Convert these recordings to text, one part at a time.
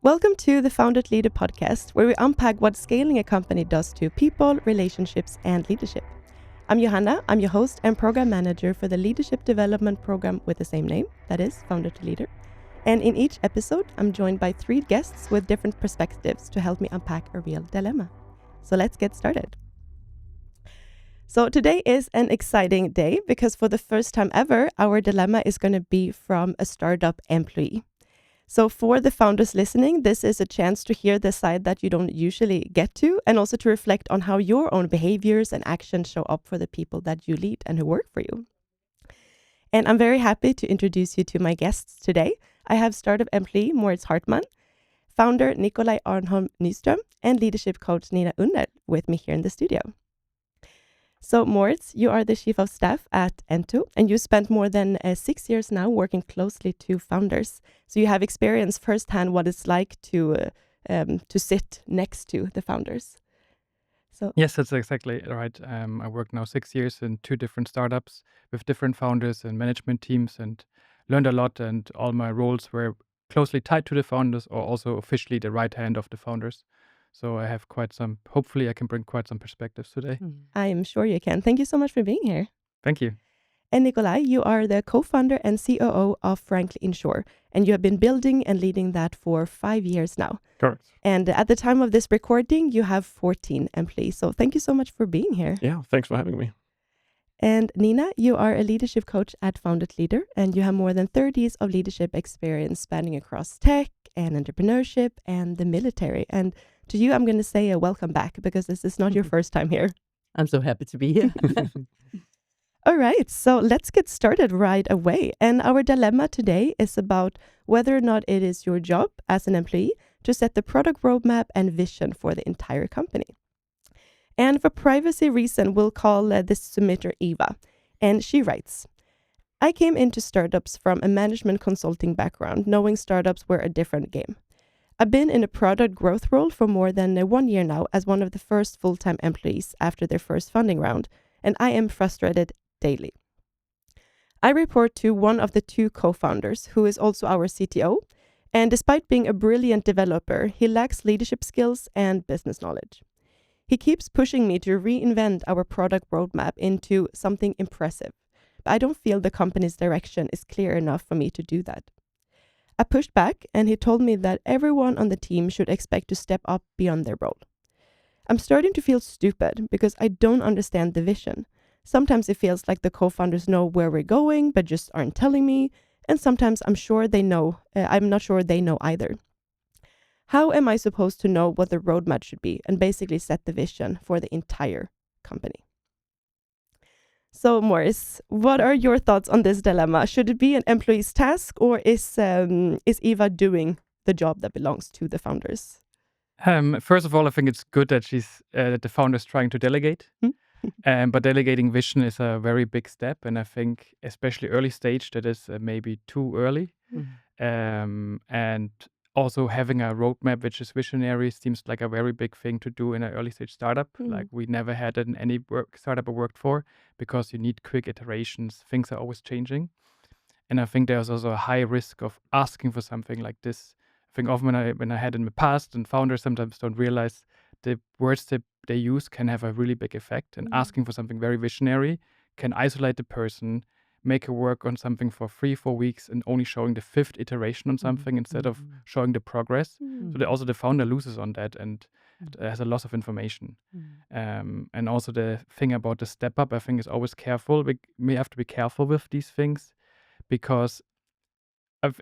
Welcome to the Founded Leader podcast, where we unpack what scaling a company does to people, relationships, and leadership. I'm Yohanna, I'm your host and program manager for the leadership development program with the same name, that is Founded Leader. And in each episode, I'm joined by 3 guests with different perspectives to help me unpack a real dilemma. So let's get started. So today is an exciting day because for the first time ever, our dilemma is going to be from a startup employee. So for the founders listening, this is a chance to hear the side that you don't usually get to, and also to reflect on how your own behaviors and actions show up for the people that you lead and who work for you. And I'm very happy to introduce you to my guests today. I have startup employee Moritz Hartmann, founder Nicolai Arnholm-Nyström, and leadership coach Nina Uller with me here in the studio. So Moritz, you are the chief of staff at Ento, and you spent more than 6 years now working closely to founders. So you have experienced firsthand what it's like to sit next to the founders. So Yes, that's exactly right. I worked now 6 years in 2 different startups with different founders and management teams, and learned a lot. And all my roles were closely tied to the founders, or also officially the right hand of the founders. So I have hopefully I can bring quite some perspectives today. I am sure you can. Thank you so much for being here. Thank you. And Nicolai, you are the co-founder and COO of Insure, and you have been building and leading that for 5 years now. Correct. And at the time of this recording, you have 14 employees. So thank you so much for being here. Yeah, thanks for having me. And Nina, you are a leadership coach at Founded Leader, and you have more than 30 years of leadership experience spanning across tech and entrepreneurship and the military. And to you, I'm going to say a welcome back because this is not your first time here. I'm so happy to be here. All right, so let's get started right away. And our dilemma today is about whether or not it is your job as an employee to set the product roadmap and vision for the entire company. And for privacy reason, we'll call this submitter Eva. And she writes, I came into startups from a management consulting background, knowing startups were a different game. I've been in a product growth role for more than 1 year now as one of the first full-time employees after their first funding round, and I am frustrated daily. I report to one of the 2 co-founders, who is also our CTO, and despite being a brilliant developer, he lacks leadership skills and business knowledge. He keeps pushing me to reinvent our product roadmap into something impressive, but I don't feel the company's direction is clear enough for me to do that. I pushed back, and he told me that everyone on the team should expect to step up beyond their role. I'm starting to feel stupid because I don't understand the vision. Sometimes it feels like the co-founders know where we're going, but just aren't telling me. And sometimes I'm not sure they know either. How am I supposed to know what the roadmap should be and basically set the vision for the entire company? So, Moritz, what are your thoughts on this dilemma? Should it be an employee's task, or is Eva doing the job that belongs to the founders? First of all, I think it's good that that the founder is trying to delegate. But delegating vision is a very big step, and I think especially early stage that is maybe too early. And also having a roadmap which is visionary seems like a very big thing to do in an early stage startup. Like we never had it in any startup I worked for, because you need quick iterations. Things are always changing. And I think there's also a high risk of asking for something like this. I think often when I had in the past, and founders sometimes don't realize the words that they use can have a really big effect. And asking for something very visionary can isolate the person, make her work on something for 3-4 weeks and only showing the 5th iteration on something instead of showing the progress. So also the founder loses on that and has a loss of information. And also the thing about the step up, I think, is always careful. We have to be careful with these things, because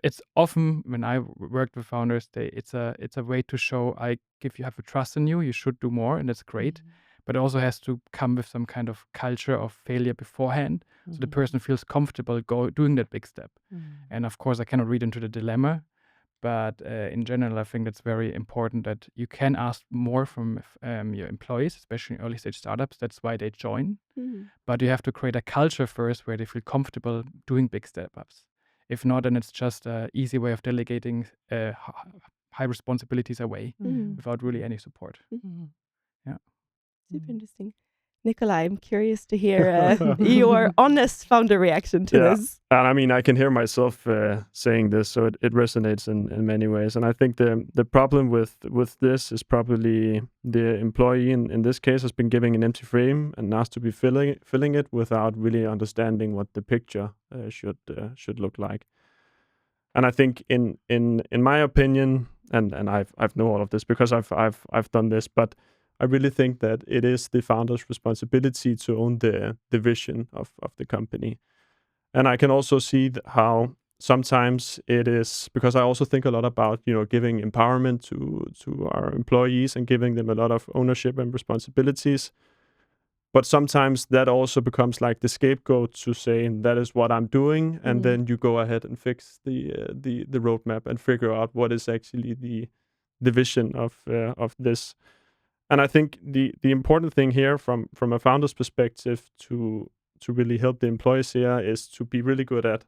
it's often when I worked with founders, it's a way to show if you have a trust in you, you should do more, and that's great. But it also has to come with some kind of culture of failure beforehand, so the person feels comfortable doing that big step. And of course, I cannot read into the dilemma, but in general, I think that's very important that you can ask more from your employees, especially in early stage startups. That's why they join. But you have to create a culture first where they feel comfortable doing big step-ups. If not, then it's just an easy way of delegating high responsibilities away without really any support. Yeah. Super interesting. Nicolai, I'm curious to hear your honest founder reaction to this. And I mean, I can hear myself saying this, so it resonates in many ways. And I think the problem with this is probably the employee in this case has been given an empty frame and asked to be filling it without really understanding what the picture should look like. And I think in my opinion, and I've know all of this because I've done this, but I really think that it is the founder's responsibility to own the vision of the company. And I can also see how sometimes it is, because I also think a lot about, giving empowerment to our employees and giving them a lot of ownership and responsibilities. But sometimes that also becomes like the scapegoat to say that is what I'm doing, and then you go ahead and fix the roadmap and figure out what is actually the vision of this. And I think the important thing here from a founder's perspective to really help the employees here is to be really good at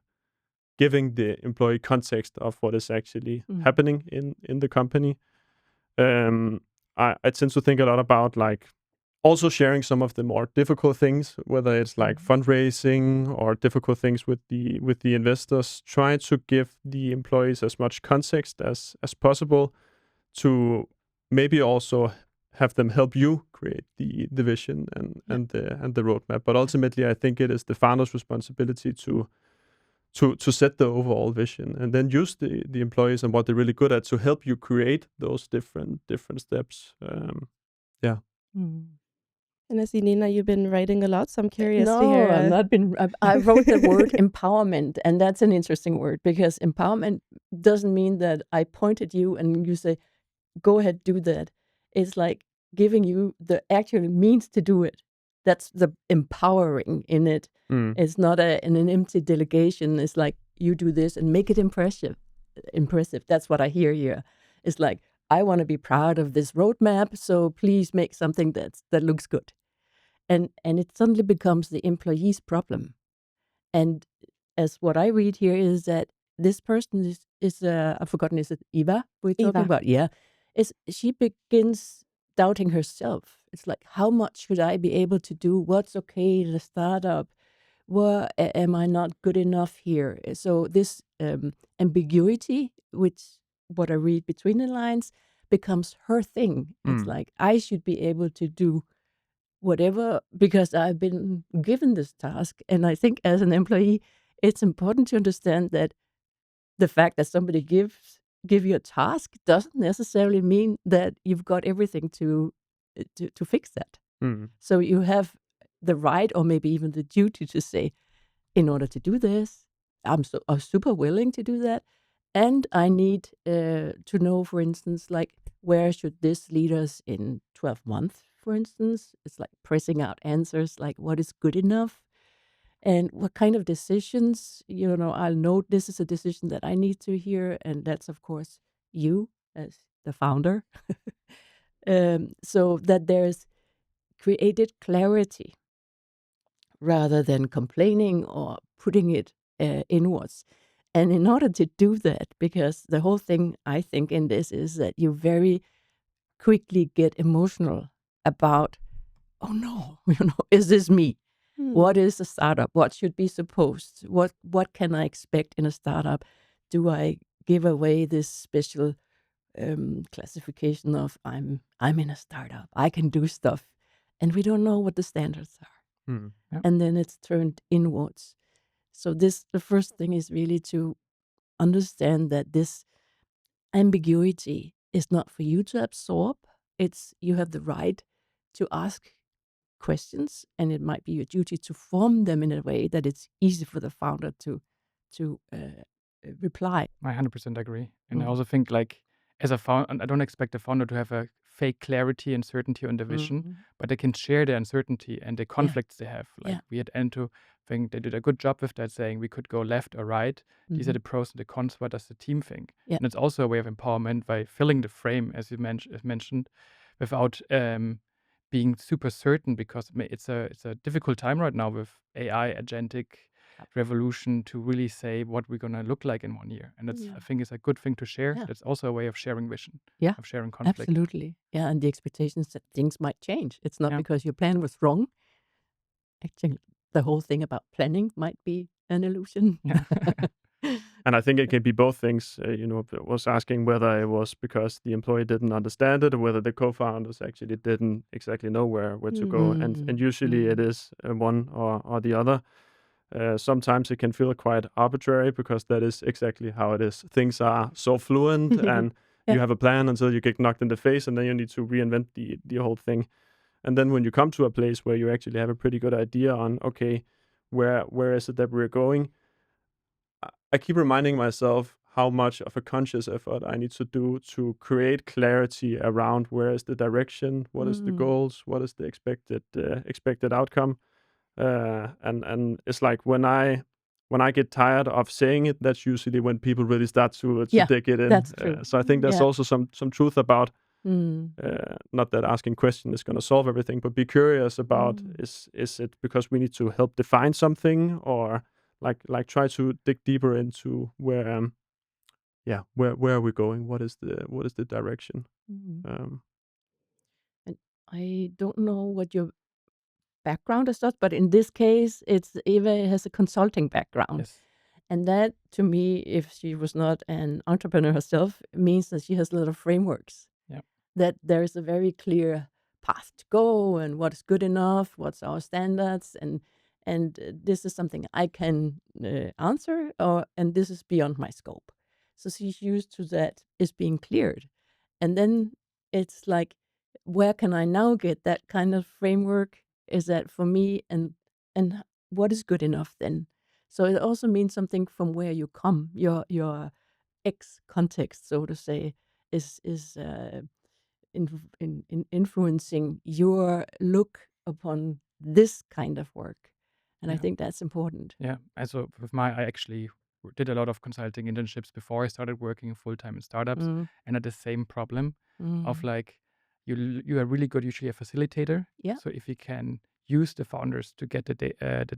giving the employee context of what is actually happening in the company. I tend to think a lot about like also sharing some of the more difficult things, whether it's like fundraising or difficult things with the investors. Try to give the employees as much context as possible to maybe also have them help you create the vision and the roadmap. But ultimately, I think it is the founder's responsibility to set the overall vision, and then use the employees and what they're really good at to help you create those different steps. And I see, Nina, you've been writing a lot, so I'm curious to No, hear. I've not been. I wrote the word empowerment, and that's an interesting word because empowerment doesn't mean that I point at you and you say, "Go ahead, do that." It's like giving you the actual means to do it. That's the empowering in it. It's not an empty delegation. It's like you do this and make it impressive. That's what I hear here. It's like I want to be proud of this roadmap, so please make something that looks good. And it suddenly becomes the employee's problem. And as what I read here is that this person is I've forgotten, is it Eva we're talking Eva. about? Yeah. She begins doubting herself. It's like, how much should I be able to do? What's okay in a startup? Am I not good enough here? So this ambiguity, which what I read between the lines, becomes her thing. It's like, I should be able to do whatever because I've been given this task. And I think as an employee, it's important to understand that the fact that somebody give you a task doesn't necessarily mean that you've got everything to fix that. So you have the right or maybe even the duty to say, in order to do this, I'm super willing to do that. And I need to know, for instance, like where should this lead us in 12 months, for instance? It's like pressing out answers, like what is good enough and what kind of decisions, I'll note this is a decision that I need to hear. And that's, of course, you as the founder. So that there's created clarity rather than complaining or putting it inwards. And in order to do that, because the whole thing, I think, in this is that you very quickly get emotional about, oh no, is this me? What is a startup? What should be supposed? What can I expect in a startup? Do I give away this special classification of I'm in a startup, I can do stuff, and we don't know what the standards are. Yeah. And then it's turned inwards. So the first thing is really to understand that this ambiguity is not for you to absorb. It's you have the right to ask questions, and it might be your duty to form them in a way that it's easy for the founder to reply. I 100% agree. And I also think like as a founder, I don't expect a founder to have a fake clarity and certainty on the vision, but they can share their uncertainty and the conflicts they have. Like we at Ento, I think they did a good job with that, saying we could go left or right. These are the pros and the cons. What does the team think? And it's also a way of empowerment by filling the frame, as you mentioned, without being super certain, because it's a difficult time right now with AI, agentic revolution, to really say what we're going to look like in 1 year. And that's, I think, is a good thing to share. That's also a way of sharing vision, of sharing conflict. Absolutely. Yeah, and the expectations that things might change. It's not because your plan was wrong. Actually, the whole thing about planning might be an illusion. Yeah. And I think it can be both things. I was asking whether it was because the employee didn't understand it, or whether the co-founders actually didn't exactly know where to go. And usually it is one or the other. Sometimes it can feel quite arbitrary because that is exactly how it is. Things are so fluent, and Yeah. you have a plan until you get knocked in the face, and then you need to reinvent the whole thing. And then when you come to a place where you actually have a pretty good idea on, okay, where is it that we're going, I keep reminding myself how much of a conscious effort I need to do to create clarity around where is the direction, what is the goals, what is the expected outcome, and it's like when I get tired of saying it, that's usually when people really start to Yeah, dig it in. that's true. So I think there's Yeah. also some truth about not that asking question is going to solve everything, but be curious about is it because we need to help define something, or like try to dig deeper into where where are we going? What is the direction? Um, And I don't know what your background is, stuff, but in this case, it's Eva has a consulting background. Yes. And that, to me, if she was not an entrepreneur herself, means that she has a lot of frameworks. Yeah. That there is a very clear path to go, and what is good enough, what's our standards, and this is something I can answer, and this is beyond my scope. So she's used to that is being cleared, and then it's like, where can I now get that kind of framework? Is that for me, and what is good enough then? So it also means something from where you come, your ex context, so to say, is in influencing your look upon this kind of work, and I Yeah. think that's important. Yeah. Also, I actually did a lot of consulting internships before I started working full time in startups, and had the same problem of like you are really good, usually a facilitator. Yeah. So if you can use the founders to get the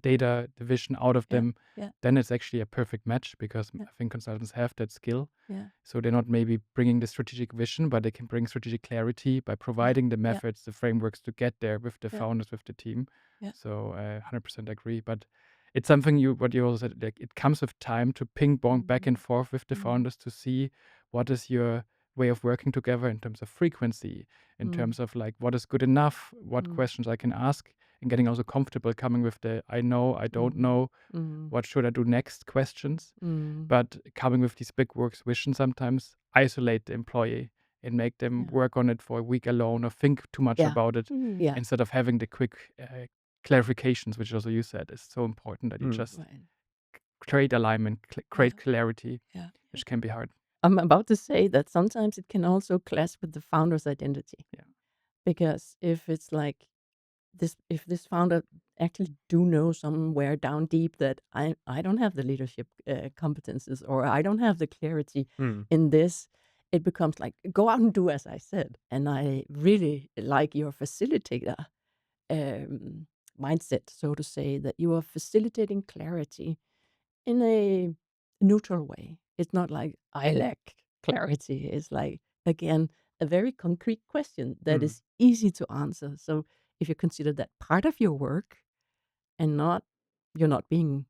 data, the vision out of Yeah, them, yeah. then it's actually a perfect match, because Yeah. I think consultants have that skill. Yeah. So they're not maybe bringing the strategic vision, but they can bring strategic clarity by providing the methods, the frameworks to get there with the founders, with the team. Yeah. So I 100% agree. But it's something what you also said, like it comes with time to ping pong back and forth with the founders to see what is your way of working together in terms of frequency, in terms of like what is good enough, what questions I can ask, and getting also comfortable coming with the I know, I don't know, what should I do next questions. But coming with these big works vision, sometimes isolate the employee and make them work on it for a week alone, or think too much about it, Yeah. instead of having the quick clarifications, which also you said is so important, that you just Right. create alignment, create clarity, Yeah. which can be hard. I'm about to say that sometimes it can also clash with the founder's identity. Yeah. Because if it's like if this founder actually do know somewhere down deep that I don't have the leadership competences, or I don't have the clarity in this, it becomes like, go out and do as I said. And I really like your facilitator mindset, so to say, that you are facilitating clarity in a neutral way. It's not like I lack clarity. It's like, again, a very concrete question that is easy to answer. So if you consider that part of your work, and you're not being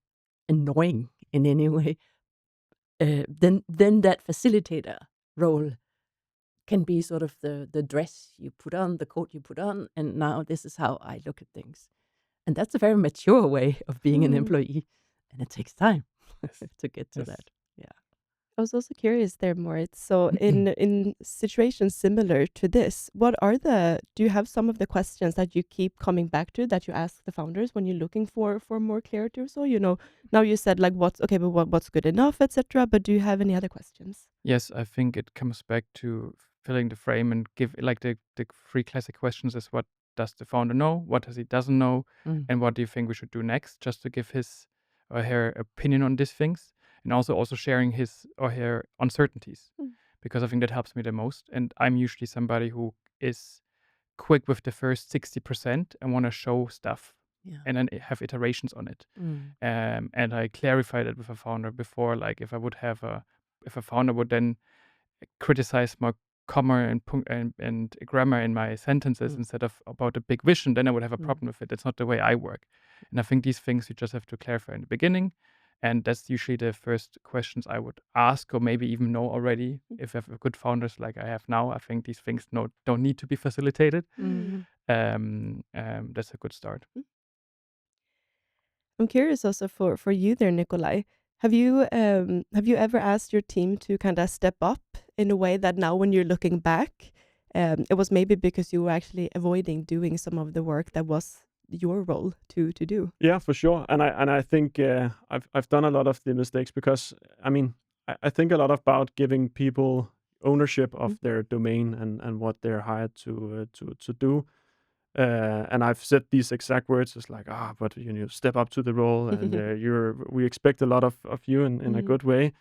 annoying in any way, then that facilitator role can be sort of the dress you put on, the coat you put on, and now this is how I look at things. And that's a very mature way of being an employee, and it takes time to get to Yes. that. Yeah. I was also curious there, Moritz. So in situations similar to this, do you have some of the questions that you keep coming back to, that you ask the founders when you're looking for more clarity or so? Now you said like what's good enough, etc. But do you have any other questions? Yes, I think it comes back to filling the frame and give like the three classic questions is, what does the founder know? What does he doesn't know? And what do you think we should do next? Just to give his or her opinion on these things, and also sharing his or her uncertainties, because I think that helps me the most. And I'm usually somebody who is quick with the first 60% and want to show stuff Yeah. and then have iterations on it. And I clarified it with a founder before, like if a founder would then criticize my comma and grammar in my sentences instead of about the big vision, then I would have a problem with it. That's not the way I work. And I think these things you just have to clarify in the beginning. And that's usually the first questions I would ask, or maybe even know already. If you have good founders like I have now, I think these things don't need to be facilitated. That's a good start. I'm curious also for you there, Nicolai. Have you ever asked your team to kind of step up in a way that now when you're looking back, it was maybe because you were actually avoiding doing some of the work that was your role to do? Yeah, for sure. And I think I've done a lot of the mistakes because I mean I think a lot about giving people ownership of their domain and what they're hired to do. And I've said these exact words. It's like, but you step up to the role, and we expect a lot of you in a good way.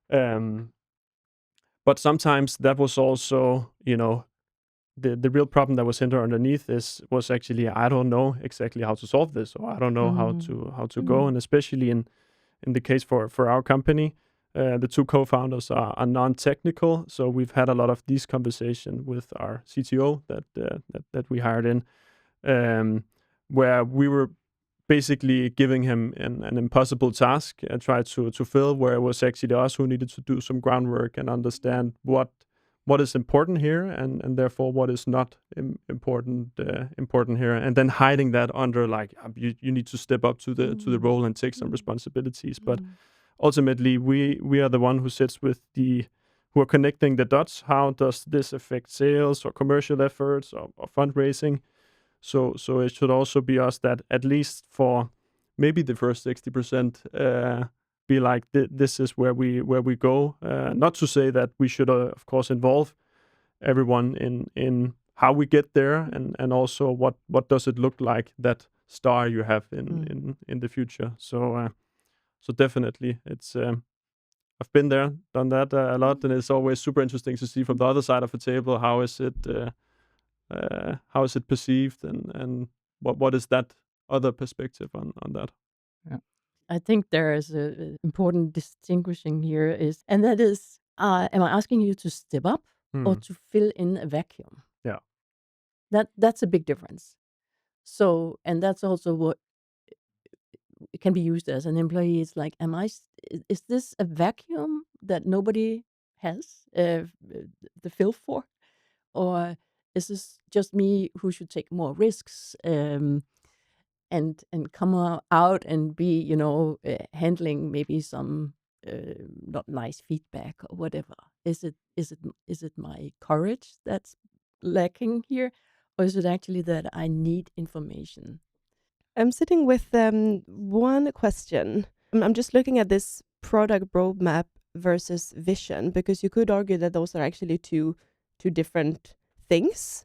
But sometimes that was also, the real problem that was hindered underneath was actually I don't know exactly how to solve this, or I don't know how to go, and especially in the case for our company. The two co-founders are non-technical, so we've had a lot of these conversations with our CTO that we hired in, where we were basically giving him an impossible task and tried to fill, where it was actually us who needed to do some groundwork and understand what is important here and therefore what is not important here, and then hiding that under like you need to step up to the role and take some responsibilities. But ultimately we are the one who sits with who are connecting the dots. How does this affect sales or commercial efforts or fundraising? So it should also be us that at least for maybe the first 60% be like this is where we go. Not to say that we should of course involve everyone in how we get there, and also what does it look like, that star you have in the future. So definitely it's I've been there, done that a lot, and it's always super interesting to see from the other side of the table how is it perceived, and what is that other perspective on that. Yeah. I think there is a important distinguishing here and that is, am I asking you to step up or to fill in a vacuum? Yeah. That's a big difference. So, and that's also what it can be used as an employee. It's like, is this a vacuum that nobody has the fill for? Or is this just me who should take more risks and come out and be, handling maybe some not nice feedback or whatever? Is it my courage that's lacking here, or is it actually that I need information? I'm sitting with one question. I'm just looking at this product roadmap versus vision, because you could argue that those are actually two different things.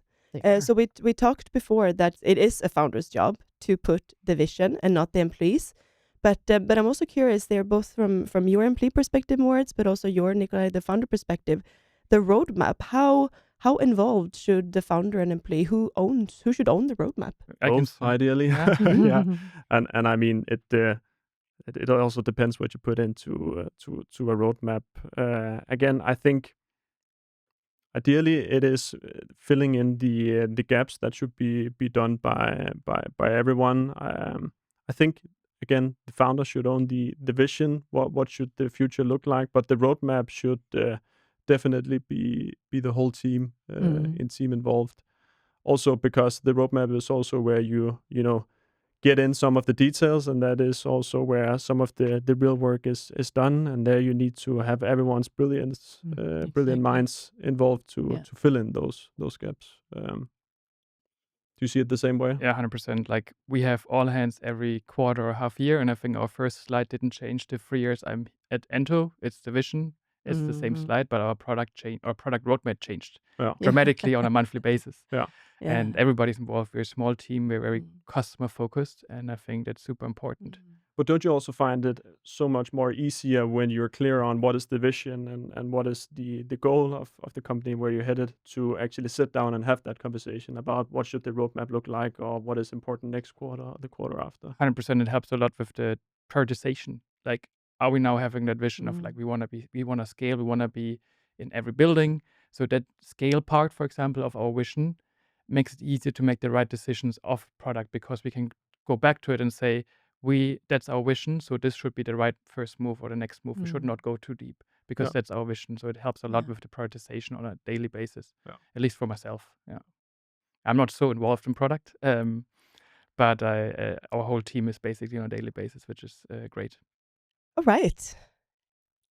So we talked before that it is a founder's job to put the vision and not the employees. But I'm also curious, they're both from your employee perspective, Moritz, but also your, Nicolai, the founder perspective. The roadmap, how involved should the founder and employee, who should own the roadmap? Both, ideally. Yeah. And I mean it also depends what you put into to a roadmap. Again, I think ideally it is filling in the gaps that should be done by everyone. I think again the founder should own the vision. What should the future look like? But the roadmap should definitely be the whole team involved. Also because the roadmap is also where you get in some of the details, and that is also where some of the real work is done, and there you need to have everyone's brilliant minds involved to fill in those gaps. Do you see it the same way? Yeah, 100%. Like we have all hands every quarter or half year, and I think our first slide didn't change the 3 years I'm at Ento. It's the vision. It's the same slide, but our product roadmap changed dramatically on a monthly basis. Yeah. And everybody's involved. We're a small team. We're very customer focused, and I think that's super important. But don't you also find it so much more easier when you're clear on what is the vision and what is the goal of the company, where you're headed, to actually sit down and have that conversation about what should the roadmap look like, or what is important next quarter or the quarter after? 100%. It helps a lot with the prioritization. Like, are we now having that vision of like we want to scale, we want to be in every building? So that scale part, for example, of our vision makes it easier to make the right decisions of product, because we can go back to it and say, that's our vision, so this should be the right first move or the next move. We should not go too deep because that's our vision. So it helps a lot with the prioritization on a daily basis, at least for myself. Yeah, I'm not so involved in product, but our whole team is basically on a daily basis, which is great. All right.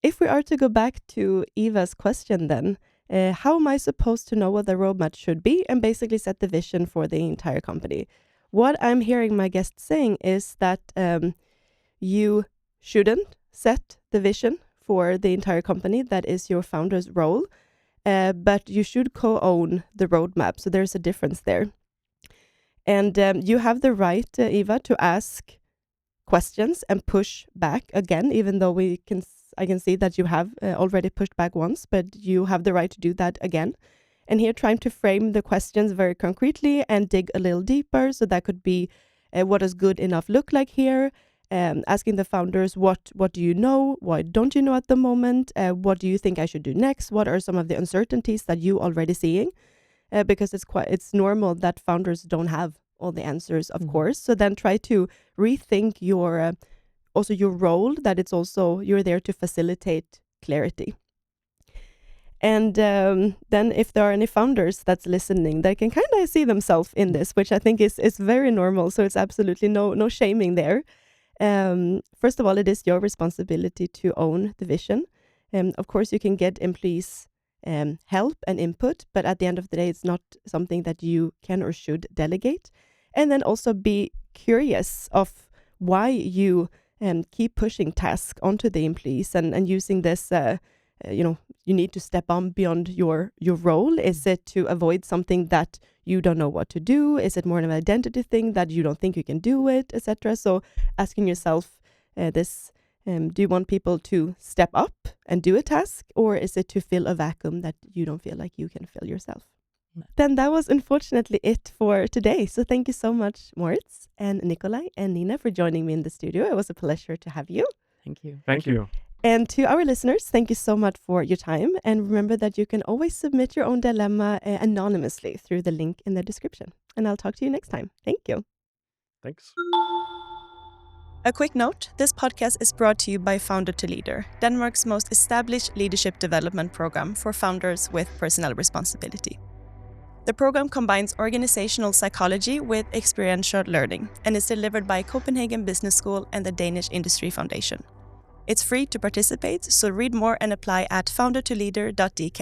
If we are to go back to Eva's question then, how am I supposed to know what the roadmap should be and basically set the vision for the entire company? What I'm hearing my guests saying is that you shouldn't set the vision for the entire company. That is your founder's role, but you should co-own the roadmap. So there's a difference there. And you have the right, Eva, to ask questions and push back again, even though I can see that you have already pushed back once, but you have the right to do that again. And here trying to frame the questions very concretely and dig a little deeper. So that could be, what does good enough look like here? Asking the founders, what do you know? What don't you know at the moment? What do you think I should do next? What are some of the uncertainties that you already seeing? Because it's normal that founders don't have all the answers, of course. So then try to rethink your role, that it's also you're there to facilitate clarity. And then if there are any founders that's listening, they can kind of see themselves in this, which I think is very normal. So it's absolutely no shaming there. First of all, it is your responsibility to own the vision. Of course, you can get employees help and input, but at the end of the day, it's not something that you can or should delegate. And then also be curious of why you keep pushing tasks onto the employees and using this, you need to step on beyond your role. Is it to avoid something that you don't know what to do? Is it more an identity thing that you don't think you can do it, etc.? So asking yourself this, do you want people to step up and do a task, or is it to fill a vacuum that you don't feel like you can fill yourself? Then that was unfortunately it for today. So thank you so much, Moritz and Nicolai and Nina, for joining me in the studio. It was a pleasure to have you. Thank you. Thank you. And to our listeners, thank you so much for your time. And remember that you can always submit your own dilemma anonymously through the link in the description. And I'll talk to you next time. Thank you. Thanks. A quick note, this podcast is brought to you by Founder to Leader, Denmark's most established leadership development program for founders with personal responsibility. The program combines organizational psychology with experiential learning and is delivered by Copenhagen Business School and the Danish Industry Foundation. It's free to participate, so read more and apply at foundertoleader.dk.